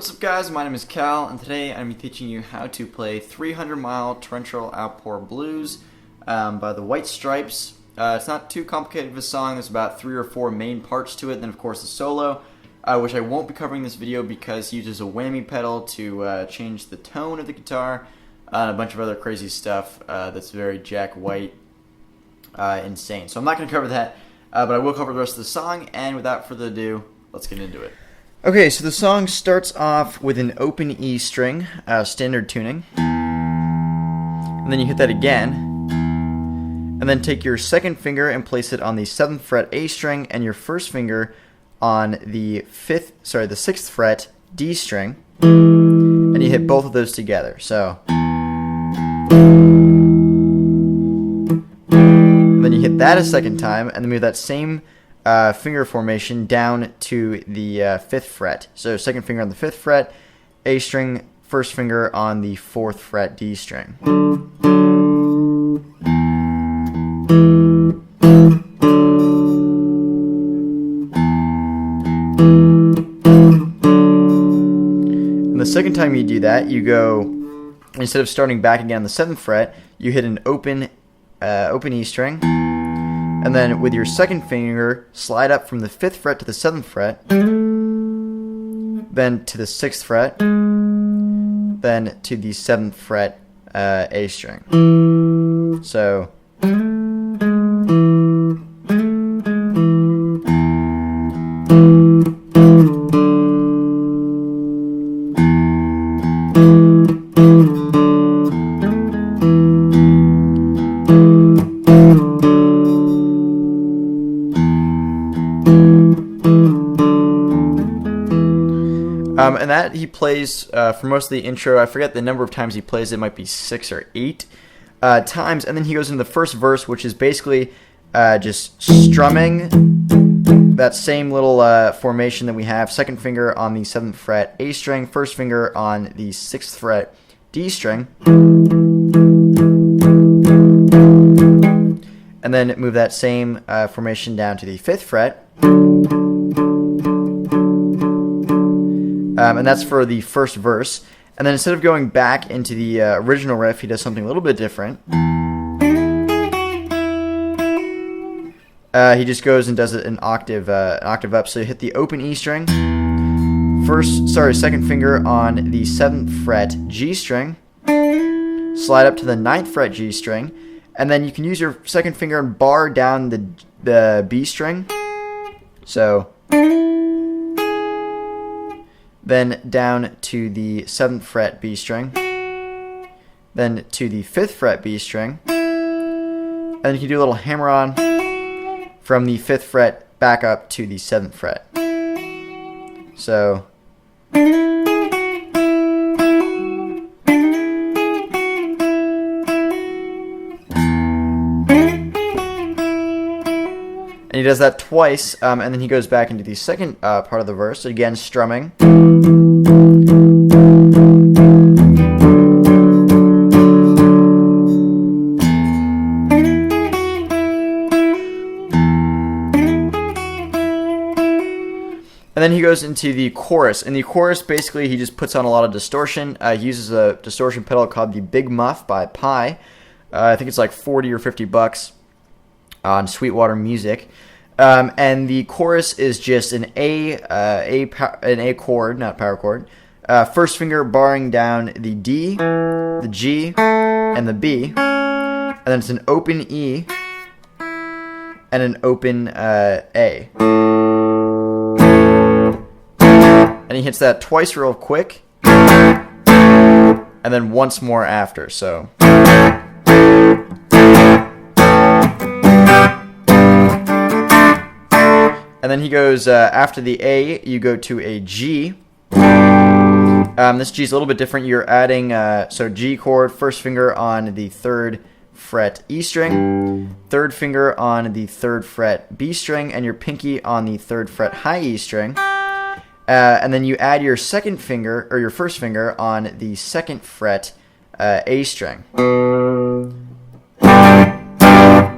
What's up guys, my name is Cal, and today I'm going to be teaching you how to play 300 Mile Torrential Outpour Blues by the White Stripes. It's not too complicated of a song. There's about 3 or 4 main parts to it, then of course the solo, which I won't be covering in this video because he uses a whammy pedal to change the tone of the guitar, and a bunch of other crazy stuff that's very Jack White insane. So I'm not going to cover that, but I will cover the rest of the song, and without further ado, let's get into it. Okay, so the song starts off with an open E string, standard tuning, and then you hit that again, and then take your second finger and place it on the 7th fret A string, and your first finger on the 6th fret D string, and you hit both of those together. So, and then you hit that a second time, and then move that same finger formation down to the 5th fret. So second finger on the 5th fret, A string, first finger on the 4th fret D string. And the second time you do that, you go, instead of starting back again on the 7th fret, you hit an open E string, and then with your second finger, slide up from the 5th fret to the 7th fret, then to the 6th fret, then to the 7th fret A string. So, and that he plays for most of the intro. I forget the number of times he plays. It might be 6 or 8 times. And then he goes into the first verse, which is basically just strumming that same little formation that we have. Second finger on the 7th fret A string, first finger on the 6th fret D string. And then move that same formation down to the 5th fret. And that's for the first verse. And then instead of going back into the original riff, he does something a little bit different. He just goes and does it an octave up. So you hit the open E string, second finger on the 7th fret G string, slide up to the 9th fret G string, and then you can use your second finger and bar down the B string. So, then down to the 7th fret B string, then to the 5th fret B string, and then you can do a little hammer on from the 5th fret back up to the 7th fret. So, and he does that twice, and then he goes back into the second part of the verse, again strumming. And then he goes into the chorus. In the chorus, basically, he just puts on a lot of distortion. He uses a distortion pedal called the Big Muff by Pi. I think it's like $40 or $50 on Sweetwater Music. And the chorus is just an A chord, not power chord. First finger barring down the D, the G, and the B. And then it's an open E and an open A. And he hits that twice real quick, and then once more after. So, And then he goes, after the A, you go to a G. This G is a little bit different. You're adding, so G chord, first finger on the 3rd fret E string, 3rd finger on the 3rd fret B string, and your pinky on the 3rd fret high E string. And then you add your second finger, or your first finger, on the 2nd fret A string.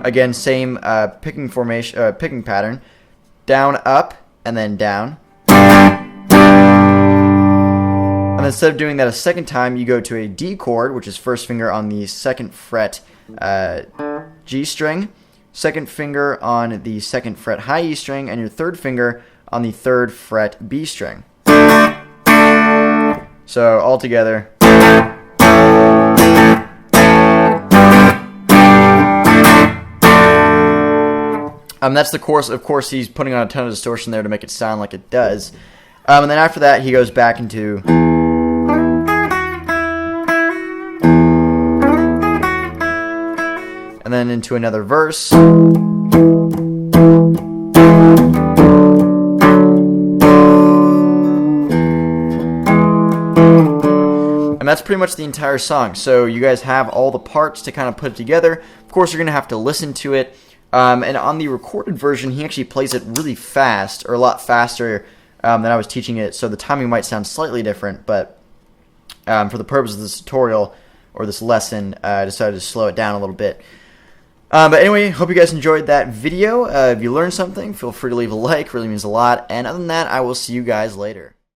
Again, same picking formation, picking pattern. Down, up, and then down. And instead of doing that a second time, you go to a D chord, which is first finger on the 2nd fret G string, 2nd finger on the 2nd fret high E string, and your 3rd finger on the 3rd fret B string. So all together. That's the chorus. Of course, he's putting on a ton of distortion there to make it sound like it does. And then after that, he goes back into... and then into another verse. And that's pretty much the entire song. So you guys have all the parts to kind of put it together. Of course, you're going to have to listen to it. And on the recorded version, he actually plays it really fast, or a lot faster than I was teaching it, so the timing might sound slightly different, but for the purpose of this tutorial, or this lesson, I decided to slow it down a little bit. But anyway, hope you guys enjoyed that video. If you learned something, feel free to leave a like, really means a lot, and other than that, I will see you guys later.